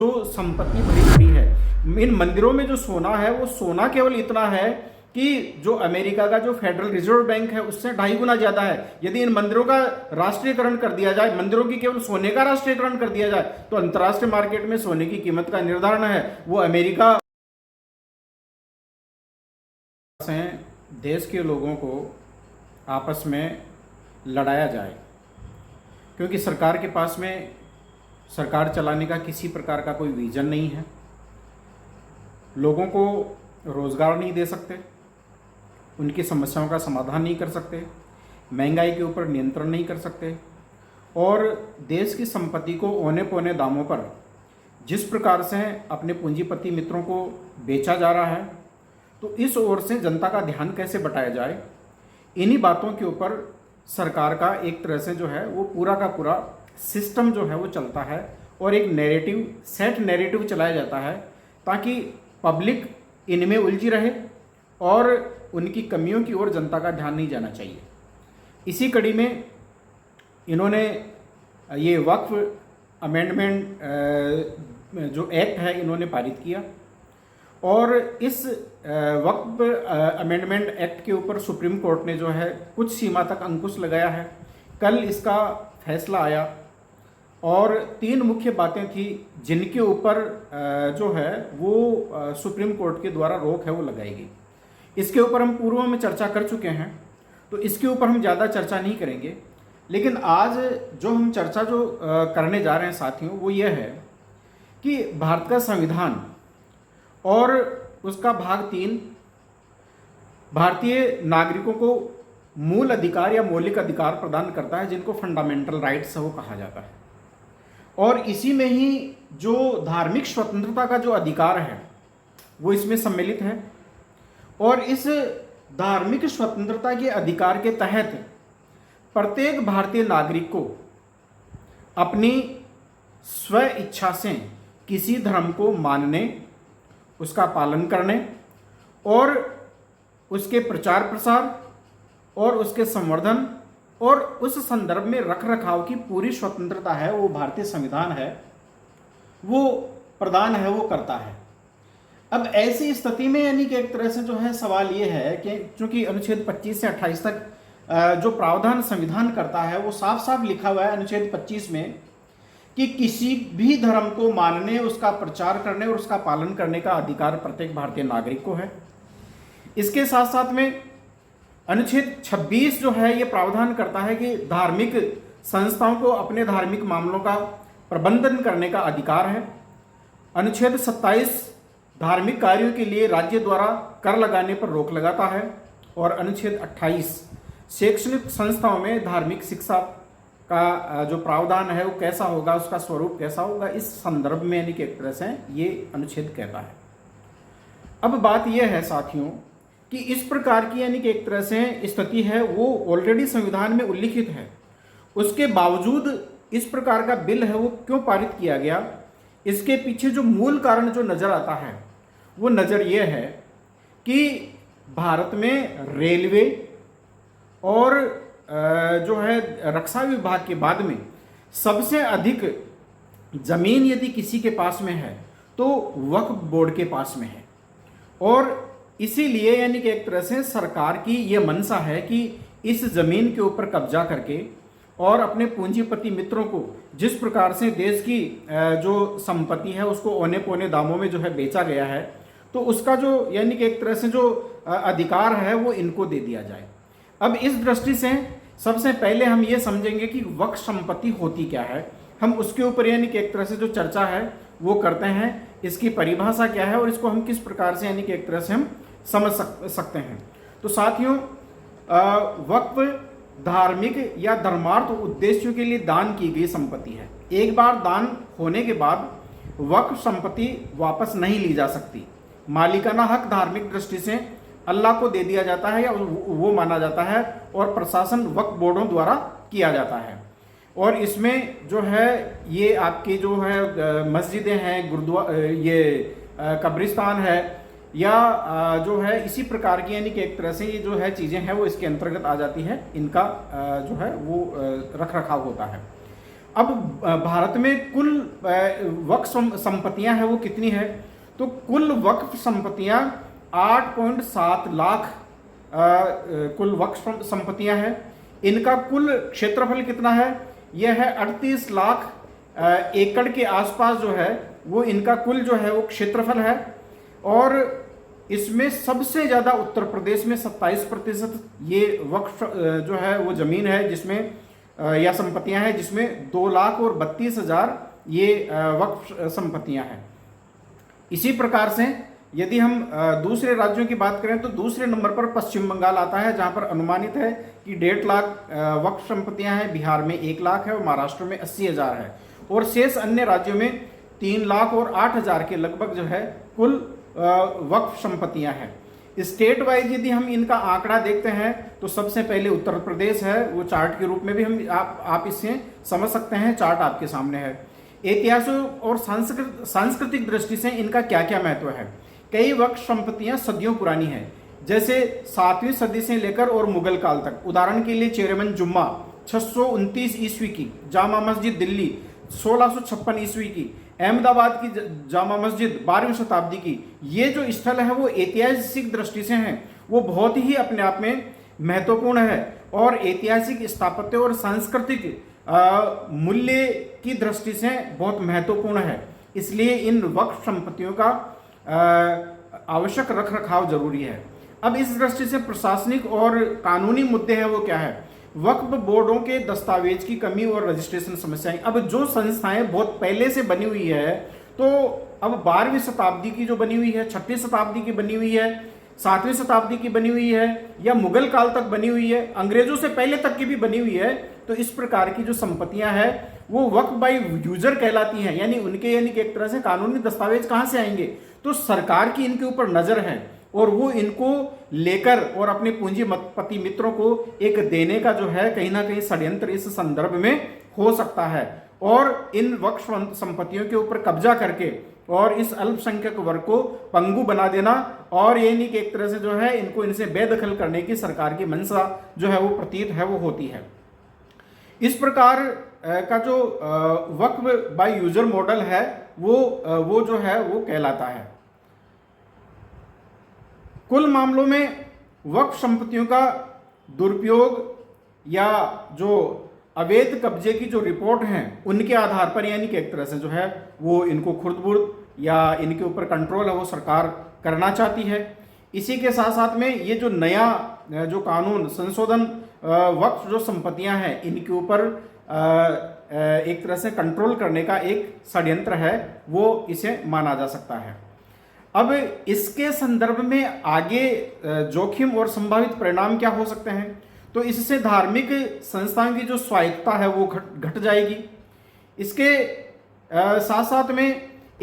जो संपत्ति बड़ी बड़ी है। इन मंदिरों में जो सोना है वो सोना केवल इतना है कि जो अमेरिका का जो फेडरल रिजर्व बैंक है उससे 2.5 गुना ज्यादा है। यदि इन मंदिरों का राष्ट्रीयकरण कर दिया जाए, मंदिरों की केवल सोने का राष्ट्रीयकरण कर दिया जाए, तो अंतर्राष्ट्रीय मार्केट में सोने की कीमत का निर्धारण है वो अमेरिका से देश के लोगों को आपस में लड़ाया जाए, क्योंकि सरकार के पास में सरकार चलाने का किसी प्रकार का कोई विजन नहीं है। लोगों को रोज़गार नहीं दे सकते, उनकी समस्याओं का समाधान नहीं कर सकते, महंगाई के ऊपर नियंत्रण नहीं कर सकते, और देश की संपत्ति को औने पौने दामों पर जिस प्रकार से अपने पूंजीपति मित्रों को बेचा जा रहा है, तो इस ओर से जनता का ध्यान कैसे बटाया जाए, इन्हीं बातों के ऊपर सरकार का एक तरह से जो है वो पूरा का पूरा सिस्टम जो है वो चलता है, और एक सेट नैरेटिव चलाया जाता है ताकि पब्लिक इनमें उलझी रहे और उनकी कमियों की ओर जनता का ध्यान नहीं जाना चाहिए। इसी कड़ी में इन्होंने ये वक्फ अमेंडमेंट जो एक्ट है इन्होंने पारित किया, और इस वक्फ अमेंडमेंट एक्ट के ऊपर सुप्रीम कोर्ट ने जो है कुछ सीमा तक अंकुश लगाया है। कल इसका फैसला आया और 3 मुख्य बातें थी जिनके ऊपर जो है वो सुप्रीम कोर्ट के द्वारा रोक है वो लगाई गई। इसके ऊपर हम पूर्व में चर्चा कर चुके हैं, तो इसके ऊपर हम ज़्यादा चर्चा नहीं करेंगे। लेकिन आज जो हम चर्चा जो करने जा रहे हैं साथियों, वो ये है कि भारत का संविधान और उसका भाग 3 भारतीय नागरिकों को मूल अधिकार या मौलिक अधिकार प्रदान करता है, जिनको फंडामेंटल राइट्स है वो कहा जाता है। और इसी में ही जो धार्मिक स्वतंत्रता का जो अधिकार है वो इसमें सम्मिलित है, और इस धार्मिक स्वतंत्रता के अधिकार के तहत प्रत्येक भारतीय नागरिक को अपनी स्व इच्छा से किसी धर्म को मानने, उसका पालन करने और उसके प्रचार प्रसार और उसके संवर्धन और उस संदर्भ में रख रखाव की पूरी स्वतंत्रता है वो भारतीय संविधान है वो प्रदान है वो करता है। अब ऐसी स्थिति में यानी कि एक तरह से जो है सवाल ये है कि चूंकि अनुच्छेद 25 से 28 तक जो प्रावधान संविधान करता है वो साफ साफ लिखा हुआ है अनुच्छेद 25 में कि किसी भी धर्म को मानने, उसका प्रचार करने और उसका पालन करने का अधिकार प्रत्येक भारतीय नागरिक को है। इसके साथ साथ में अनुच्छेद 26 जो है ये प्रावधान करता है कि धार्मिक संस्थाओं को अपने धार्मिक मामलों का प्रबंधन करने का अधिकार है। अनुच्छेद 27 धार्मिक कार्यों के लिए राज्य द्वारा कर लगाने पर रोक लगाता है, और अनुच्छेद 28 शैक्षणिक संस्थाओं में धार्मिक शिक्षा का जो प्रावधान है वो कैसा होगा, उसका स्वरूप कैसा होगा, इस संदर्भ में यानी कि एक तरह से ये अनुच्छेद कहता है। अब बात यह है साथियों कि इस प्रकार की यानी कि एक तरह से स्थिति है वो ऑलरेडी संविधान में उल्लिखित है, उसके बावजूद इस प्रकार का बिल है वो क्यों पारित किया गया, इसके पीछे जो मूल कारण जो नजर आता है वो नजर ये है कि भारत में रेलवे और जो है रक्षा विभाग के बाद में सबसे अधिक जमीन यदि किसी के पास में है तो वक्फ बोर्ड के पास में है, और इसीलिए यानी कि एक तरह से सरकार की ये मंशा है कि इस जमीन के ऊपर कब्जा करके और अपने पूंजीपति मित्रों को जिस प्रकार से देश की जो संपत्ति है उसको औने पौने दामों में जो है बेचा गया है, तो उसका जो यानी कि एक तरह से जो अधिकार है वो इनको दे दिया जाए। अब इस दृष्टि से सबसे पहले हम ये समझेंगे कि वक्फ संपत्ति होती क्या है, हम उसके ऊपर यानी कि एक तरह से जो चर्चा है वो करते हैं, इसकी परिभाषा क्या है और इसको हम किस प्रकार से यानी कि एक तरह से हम समझ सकते हैं। तो साथियों, वक्फ धार्मिक या धर्मार्थ उद्देश्यों के लिए दान की गई संपत्ति है। एक बार दान होने के बाद वक्फ संपत्ति वापस नहीं ली जा सकती। मालिकाना हक धार्मिक दृष्टि से अल्लाह को दे दिया जाता है या वो माना जाता है, और प्रशासन वक्फ बोर्डों द्वारा किया जाता है। और इसमें जो है ये आपकी जो है मस्जिदें हैं, गुरुद्वारा, ये कब्रिस्तान है, या जो है इसी प्रकार की यानी कि एक तरह से ये जो है चीज़ें हैं वो इसके अंतर्गत आ जाती है, इनका जो है वो रख रखाव होता है। अब भारत में कुल वक्फ संपत्तियां हैं वो कितनी है, तो कुल वक्फ संपत्तियां 8.7 लाख कुल वक्फ संपत्तियां हैं। इनका कुल क्षेत्रफल कितना है, यह है 38 लाख एकड़ के आसपास जो है वो इनका कुल जो है वो क्षेत्रफल है। और इसमें सबसे ज़्यादा उत्तर प्रदेश में 27% ये वक्फ जो है वो ज़मीन है जिसमें या संपत्तियां हैं, जिसमें 2,32,000 ये वक्फ संपत्तियां हैं। इसी प्रकार से यदि हम दूसरे राज्यों की बात करें तो दूसरे नंबर पर पश्चिम बंगाल आता है, जहां पर अनुमानित है कि 1.5 लाख वक्फ संपत्तियां हैं। बिहार में 1 लाख है और महाराष्ट्र में 80,000 है, और शेष अन्य राज्यों में 3 लाख और 8,000 के लगभग जो है कुल वक्फ संपत्तियां हैं। स्टेट वाइज यदि हम इनका आंकड़ा देखते हैं तो सबसे पहले उत्तर प्रदेश है, वो चार्ट के रूप में भी हम आप इससे समझ सकते हैं, चार्ट आपके सामने है। ऐतिहासिक और सांस्कृतिक दृष्टि से इनका क्या क्या महत्व है। कई वक्फ संपत्तियां सदियों पुरानी हैं, जैसे 7वीं सदी से लेकर और मुगल काल तक। उदाहरण के लिए चेरेमन जुम्मा 629 ईस्वी की, जामा मस्जिद दिल्ली 1656 ईस्वी की, अहमदाबाद की जामा मस्जिद 12वीं शताब्दी की। ये जो स्थल है वो ऐतिहासिक दृष्टि से हैं, वो बहुत ही अपने आप में महत्वपूर्ण है और ऐतिहासिक स्थापत्य और सांस्कृतिक मूल्य की दृष्टि से बहुत महत्वपूर्ण है। इसलिए इन वक्फ संपत्तियों का आवश्यक रख रखाव जरूरी है। अब इस दृष्टि से प्रशासनिक और कानूनी मुद्दे हैं वो क्या है। वक्फ बोर्डों के दस्तावेज की कमी और रजिस्ट्रेशन समस्याएं। अब जो संस्थाएं बहुत पहले से बनी हुई है, तो अब 12वीं शताब्दी की जो बनी हुई है, 6वीं शताब्दी की बनी हुई है, 7वीं शताब्दी की बनी हुई है, या मुगल काल तक बनी हुई है, अंग्रेजों से पहले तक की भी बनी हुई है, तो इस प्रकार की जो संपत्तियां हैं वो वक्फ बाय यूजर कहलाती हैं। यानी कि एक तरह से कानूनी दस्तावेज कहां से आएंगे, तो सरकार की इनके ऊपर नजर है और वो इनको लेकर और अपने पूंजीपति मित्रों को एक देने का जो है कहीं ना कहीं षड्यंत्र इस संदर्भ में हो सकता है। और इन वक्फ संपत्तियों के ऊपर कब्जा करके और इस अल्पसंख्यक वर्ग को पंगु बना देना, और ये नहीं कि एक तरह से जो है इनको इनसे बेदखल करने की सरकार की मंशा जो है वो प्रतीत है वो होती है। इस प्रकार का जो वक्फ बाय यूजर मॉडल है वो जो है वो कहलाता है। कुल मामलों में वक्फ संपत्तियों का दुरुपयोग या जो अवैध कब्जे की जो रिपोर्ट हैं उनके आधार पर यानी कि एक तरह से जो है वो इनको खुर्द-बुर्द या इनके ऊपर कंट्रोल है वो सरकार करना चाहती है। इसी के साथ साथ में ये जो नया जो कानून संशोधन वक्फ जो संपत्तियां हैं इनके ऊपर एक तरह से कंट्रोल करने का एक षड्यंत्र है, वो इसे माना जा सकता है। अब इसके संदर्भ में आगे जोखिम और संभावित परिणाम क्या हो सकते हैं, तो इससे धार्मिक संस्थाओं की जो स्वायत्तता है वो घट जाएगी। इसके साथ साथ में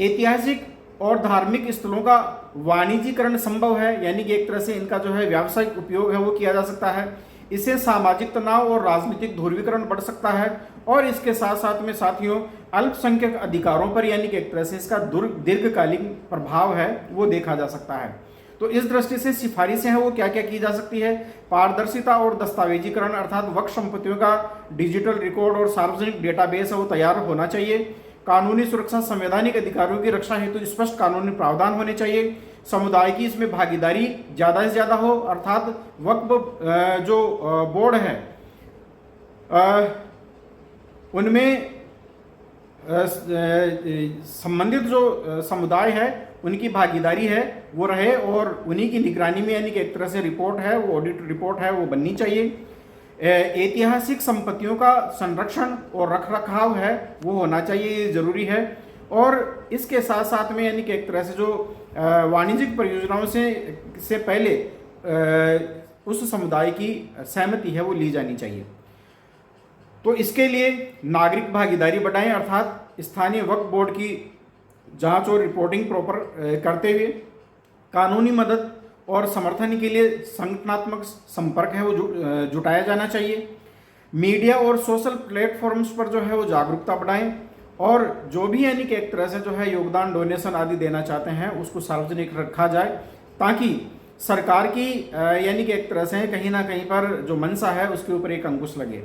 ऐतिहासिक और धार्मिक स्थलों का वाणिज्यीकरण संभव है, यानी कि एक तरह से इनका जो है व्यावसायिक उपयोग है वो किया जा सकता है। इससे सामाजिक तनाव और राजनीतिक ध्रुवीकरण बढ़ सकता है, और इसके साथ साथ में साथियों अल्पसंख्यक अधिकारों पर यानी कि एक तरह से इसका दीर्घकालीन प्रभाव है वो देखा जा सकता है। तो इस दृष्टि से सिफारिशें हैं वो क्या क्या की जा सकती है। पारदर्शिता और दस्तावेजीकरण, अर्थात वक्फ संपत्तियों का डिजिटल रिकॉर्ड और सार्वजनिक डेटाबेस है वो तैयार होना चाहिए। कानूनी सुरक्षा, संवैधानिक अधिकारों की रक्षा हेतु स्पष्ट कानूनी प्रावधान होने चाहिए। समुदाय की इसमें भागीदारी ज़्यादा से ज़्यादा हो, अर्थात वक्फ जो बोर्ड है उनमें संबंधित जो समुदाय है उनकी भागीदारी है वो रहे, और उन्हीं की निगरानी में यानी कि एक तरह से रिपोर्ट है वो ऑडिट रिपोर्ट है वो बननी चाहिए। ऐतिहासिक संपत्तियों का संरक्षण और रखरखाव है वो होना चाहिए, ये जरूरी है। और इसके साथ साथ में यानी कि एक तरह से जो वाणिज्यिक परियोजनाओं से पहले उस समुदाय की सहमति है वो ली जानी चाहिए। तो इसके लिए नागरिक भागीदारी बढ़ाएं, अर्थात स्थानीय वक्फ बोर्ड की जांच और रिपोर्टिंग प्रॉपर करते हुए कानूनी मदद और समर्थन के लिए संगठनात्मक संपर्क है वो जुटाया जाना चाहिए। मीडिया और सोशल प्लेटफॉर्म्स पर जो है वो जागरूकता बढ़ाएं, और जो भी यानी कि एक तरह से जो है योगदान, डोनेशन आदि देना चाहते हैं उसको सार्वजनिक रखा जाए, ताकि सरकार की यानी कि एक तरह से कहीं ना कहीं पर जो मंशा है उसके ऊपर एक अंकुश लगे।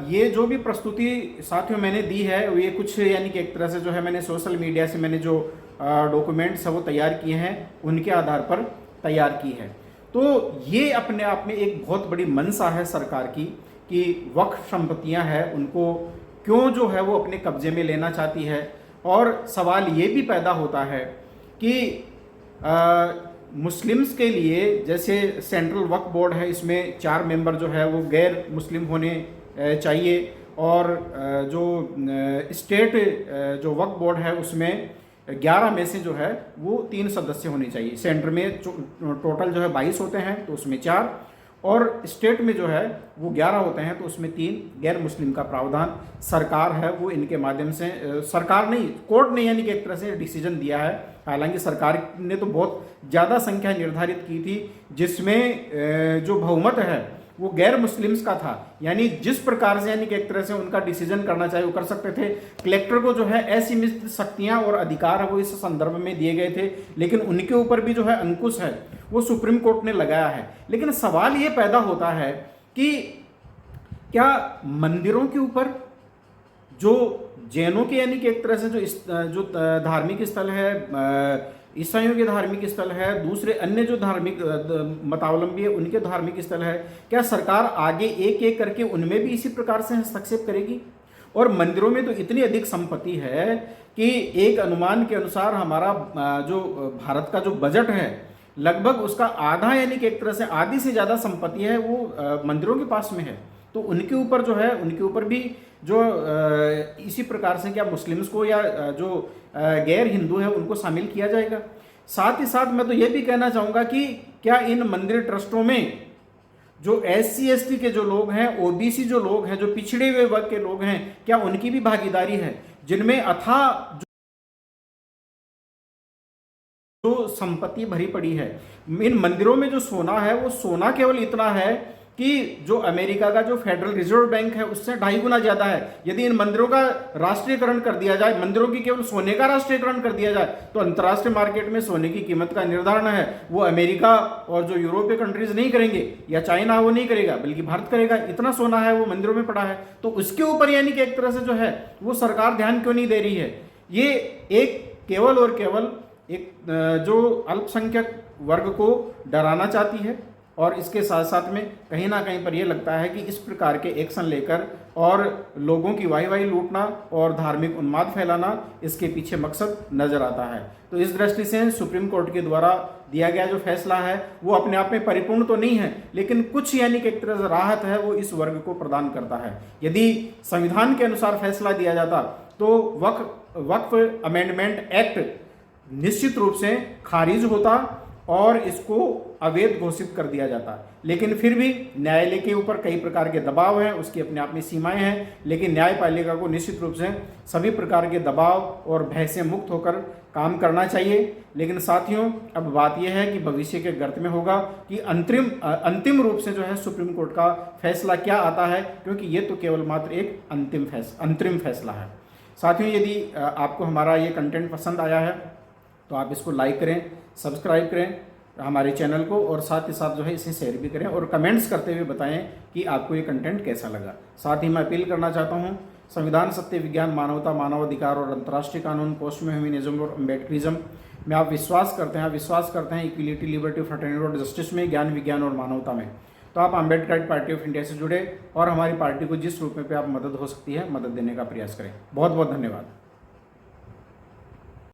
ये जो भी प्रस्तुति साथियों मैंने दी है ये कुछ यानी कि एक तरह से जो है मैंने सोशल मीडिया से मैंने जो डॉक्यूमेंट्स है वो तैयार किए हैं उनके आधार पर तैयार की है। तो ये अपने आप में एक बहुत बड़ी मंशा है सरकार की कि वक्फ संपत्तियां हैं उनको क्यों जो है वो अपने कब्जे में लेना चाहती है। और सवाल ये भी पैदा होता है कि मुस्लिम्स के लिए जैसे सेंट्रल वक्फ बोर्ड है, इसमें 4 मेंबर जो है वो गैर मुस्लिम होने चाहिए और जो स्टेट जो वक्फ बोर्ड है उसमें 11 में से जो है वो 3 सदस्य होने चाहिए। सेंटर में टोटल जो है 22 होते हैं तो उसमें 4 और स्टेट में जो है वो 11 होते हैं तो उसमें 3 गैर मुस्लिम का प्रावधान सरकार है वो इनके माध्यम से, सरकार नहीं कोर्ट ने यानी कि एक तरह से डिसीजन दिया है। हालांकि सरकार ने तो बहुत ज़्यादा संख्या निर्धारित की थी जिसमें जो बहुमत है वो गैर मुस्लिम्स का था, यानी जिस प्रकार से यानी कि एक तरह से उनका डिसीजन करना चाहिए वो कर सकते थे। कलेक्टर को जो है असीमित शक्तियां और अधिकार है वो इस संदर्भ में दिए गए थे, लेकिन उनके ऊपर भी जो है अंकुश है वो सुप्रीम कोर्ट ने लगाया है। लेकिन सवाल ये पैदा होता है कि क्या मंदिरों के ऊपर जो जैनों के यानी कि एक तरह से जो धार्मिक स्थल है, ईसाइयों के धार्मिक स्थल है, दूसरे अन्य जो धार्मिक मतावलंबी है उनके धार्मिक स्थल है, क्या सरकार आगे एक एक करके उनमें भी इसी प्रकार से हस्तक्षेप करेगी? और मंदिरों में तो इतनी अधिक संपत्ति है कि एक अनुमान के अनुसार हमारा जो भारत का जो बजट है लगभग उसका आधा यानी कि एक तरह से आधी से ज़्यादा संपत्ति है वो मंदिरों के पास में है। तो उनके ऊपर जो है उनके ऊपर भी जो इसी प्रकार से क्या मुस्लिम्स को या जो गैर हिंदू है उनको शामिल किया जाएगा? साथ ही साथ मैं तो ये भी कहना चाहूँगा कि क्या इन मंदिर ट्रस्टों में जो SC ST के जो लोग हैं, OBC जो लोग हैं, जो पिछड़े हुए वर्ग के लोग हैं, क्या उनकी भी भागीदारी है जिनमें अथाह जो संपत्ति भरी पड़ी है? इन मंदिरों में जो सोना है वो सोना केवल इतना है कि जो अमेरिका का जो फेडरल रिजर्व बैंक है उससे 2.5 गुना ज्यादा है। यदि इन मंदिरों का राष्ट्रीयकरण कर दिया जाए, मंदिरों की केवल सोने का राष्ट्रीयकरण कर दिया जाए तो अंतर्राष्ट्रीय मार्केट में सोने की कीमत का निर्धारण है वो अमेरिका और जो यूरोपीय कंट्रीज नहीं करेंगे या चाइना वो नहीं करेगा बल्कि भारत करेगा। इतना सोना है वो मंदिरों में पड़ा है, तो उसके ऊपर यानी कि एक तरह से जो है वो सरकार ध्यान क्यों नहीं दे रही है? ये एक केवल और केवल एक जो अल्पसंख्यक वर्ग को डराना चाहती है और इसके साथ साथ में कहीं ना कहीं पर यह लगता है कि इस प्रकार के एक्शन लेकर और लोगों की वाही लूटना और धार्मिक उन्माद फैलाना इसके पीछे मकसद नजर आता है। तो इस दृष्टि से सुप्रीम कोर्ट के द्वारा दिया गया जो फैसला है वो अपने आप में परिपूर्ण तो नहीं है, लेकिन कुछ यानी कि एक तरह से राहत है वो इस वर्ग को प्रदान करता है। यदि संविधान के अनुसार फैसला दिया जाता तो वक्फ अमेंडमेंट एक्ट निश्चित रूप से खारिज होता और इसको अवैध घोषित कर दिया जाता, लेकिन फिर भी न्यायालय के ऊपर कई प्रकार के दबाव हैं, उसकी अपने आप में सीमाएं हैं, लेकिन न्यायपालिका को निश्चित रूप से सभी प्रकार के दबाव और भय से मुक्त होकर काम करना चाहिए। लेकिन साथियों अब बात यह है कि भविष्य के गर्त में होगा कि अंतिम रूप से जो है सुप्रीम कोर्ट का फैसला क्या आता है, क्योंकि ये तो केवल मात्र एक अंतरिम फैसला है। साथियों यदि आपको हमारा ये कंटेंट पसंद आया है तो आप इसको लाइक करें, सब्सक्राइब करें हमारे चैनल को और साथ ही साथ जो है इसे शेयर भी करें और कमेंट्स करते हुए बताएं कि आपको ये कंटेंट कैसा लगा। साथ ही मैं अपील करना चाहता हूँ, संविधान, सत्य, विज्ञान, मानवता, मानवाधिकार और अंतर्राष्ट्रीय कानून, पोस्ट में ह्यूमनिज्म और अम्बेडकरिज्म में आप विश्वास करते हैं इक्वलिटी, लिबर्टी, फ्रेटर्निटी और जस्टिस में, ज्ञान, विज्ञान और मानवता में, तो आप अम्बेडकर पार्टी ऑफ इंडिया से जुड़े और हमारी पार्टी को जिस रूप में पे आप मदद हो सकती है मदद देने का प्रयास करें। बहुत बहुत धन्यवाद।